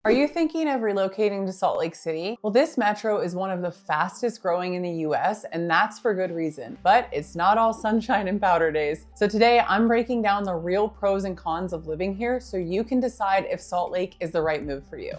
Are you thinking of relocating to Salt Lake City? Well, this metro is one of the fastest growing in the US, and that's for good reason. But it's not all sunshine and powder days. So today I'm breaking down the real pros and cons of living here so you can decide if Salt Lake is the right move for you.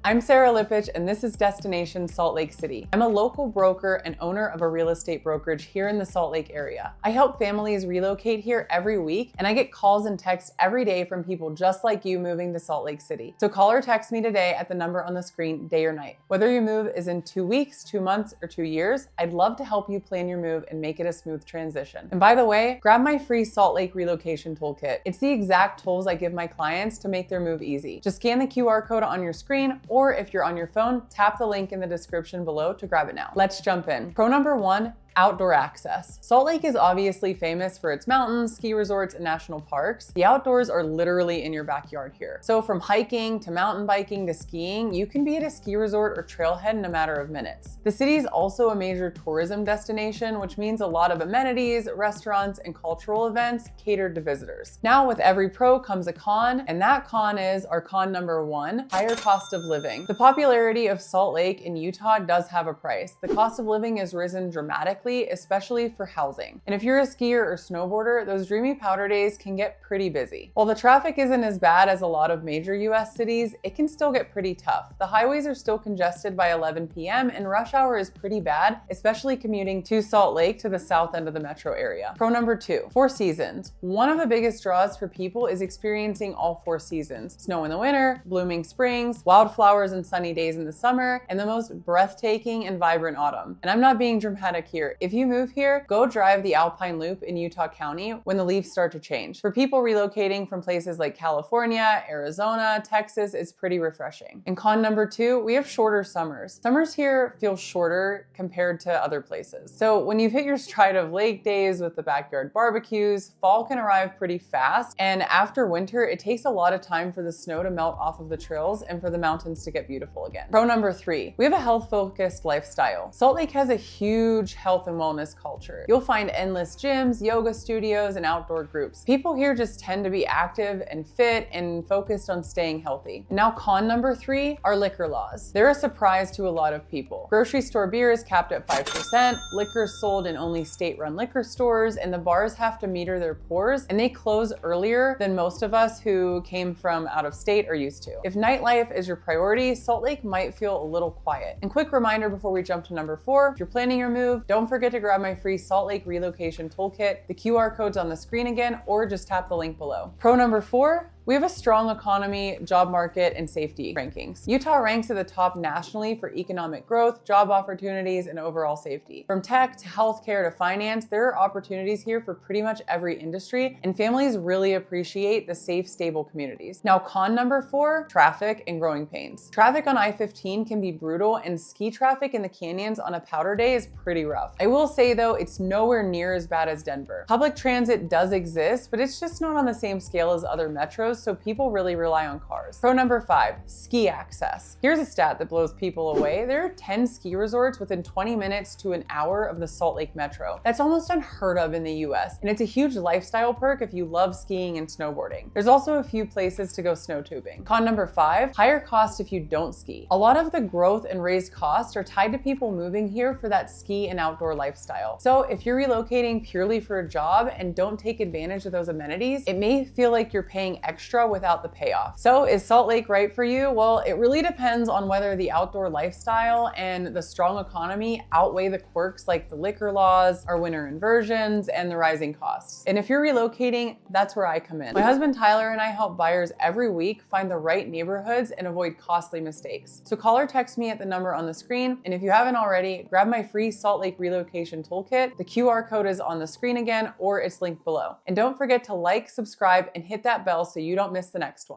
I'm Sarah Lipich, and this is Destination Salt Lake City. I'm a local broker and owner of a real estate brokerage here in the Salt Lake area. I help families relocate here every week, and I get calls and texts every day from people just like you moving to Salt Lake City. So call or text me today at the number on the screen, day or night. Whether your move is in 2 weeks, 2 months, or 2 years, I'd love to help you plan your move and make it a smooth transition. And by the way, grab my free Salt Lake relocation toolkit. It's the exact tools I give my clients to make their move easy. Just scan the QR code on your screen, or if you're on your phone, tap the link in the description below to grab it now. Let's jump in. Pro number 1, outdoor access. Salt Lake is obviously famous for its mountains, ski resorts, and national parks. The outdoors are literally in your backyard here. So from hiking to mountain biking to skiing, you can be at a ski resort or trailhead in a matter of minutes. The city is also a major tourism destination, which means a lot of amenities, restaurants, and cultural events catered to visitors. Now with every pro comes a con, and that con is our con number 1, higher cost of living. The popularity of Salt Lake in Utah does have a price. The cost of living has risen dramatically, especially for housing. And if you're a skier or snowboarder, those dreamy powder days can get pretty busy. While the traffic isn't as bad as a lot of major US cities, it can still get pretty tough. The highways are still congested by 11 p.m. and rush hour is pretty bad, especially commuting to Salt Lake to the south end of the metro area. Pro number 2, 4 seasons. One of the biggest draws for people is experiencing all 4 seasons. Snow in the winter, blooming springs, wildflowers and sunny days in the summer, and the most breathtaking and vibrant autumn. And I'm not being dramatic here. If you move here, go drive the Alpine Loop in Utah County when the leaves start to change. For people relocating from places like California, Arizona, Texas, it's pretty refreshing. And con number 2, we have shorter summers. Summers here feel shorter compared to other places. So when you've hit your stride of lake days with the backyard barbecues, fall can arrive pretty fast. And after winter, it takes a lot of time for the snow to melt off of the trails and for the mountains to get beautiful again. Pro number 3, we have a health-focused lifestyle. Salt Lake has a huge health and wellness culture. You'll find endless gyms, yoga studios, and outdoor groups. People here just tend to be active and fit and focused on staying healthy. Now, con number 3 are liquor laws. They're a surprise to a lot of people. Grocery store beer is capped at 5%, liquor is sold in only state-run liquor stores, and the bars have to meter their pours, and they close earlier than most of us who came from out of state are used to. If nightlife is your priority, Salt Lake might feel a little quiet. And quick reminder before we jump to number 4, if you're planning your move, don't forget to grab my free Salt Lake relocation toolkit. The QR code's on the screen again, or just tap the link below. Pro number 4, we have a strong economy, job market, and safety rankings. Utah ranks at the top nationally for economic growth, job opportunities, and overall safety. From tech to healthcare to finance, there are opportunities here for pretty much every industry, and families really appreciate the safe, stable communities. Now, con number 4, traffic and growing pains. Traffic on I-15 can be brutal, and ski traffic in the canyons on a powder day is pretty rough. I will say though, it's nowhere near as bad as Denver. Public transit does exist, but it's just not on the same scale as other metros, so people really rely on cars. Pro number 5, ski access. Here's a stat that blows people away. There are 10 ski resorts within 20 minutes to an hour of the Salt Lake Metro. That's almost unheard of in the US, and it's a huge lifestyle perk if you love skiing and snowboarding. There's also a few places to go snow tubing. Con number 5, higher cost if you don't ski. A lot of the growth and raised costs are tied to people moving here for that ski and outdoor lifestyle. So if you're relocating purely for a job and don't take advantage of those amenities, it may feel like you're paying extra without the payoff. So is Salt Lake right for you? Well, it really depends on whether the outdoor lifestyle and the strong economy outweigh the quirks like the liquor laws, our winter inversions, and the rising costs. And if you're relocating, that's where I come in. My husband Tyler and I help buyers every week find the right neighborhoods and avoid costly mistakes. So call or text me at the number on the screen. And if you haven't already, grab my free Salt Lake relocation toolkit. The QR code is on the screen again, or it's linked below. And don't forget to like, subscribe, and hit that bell so you don't miss the next one.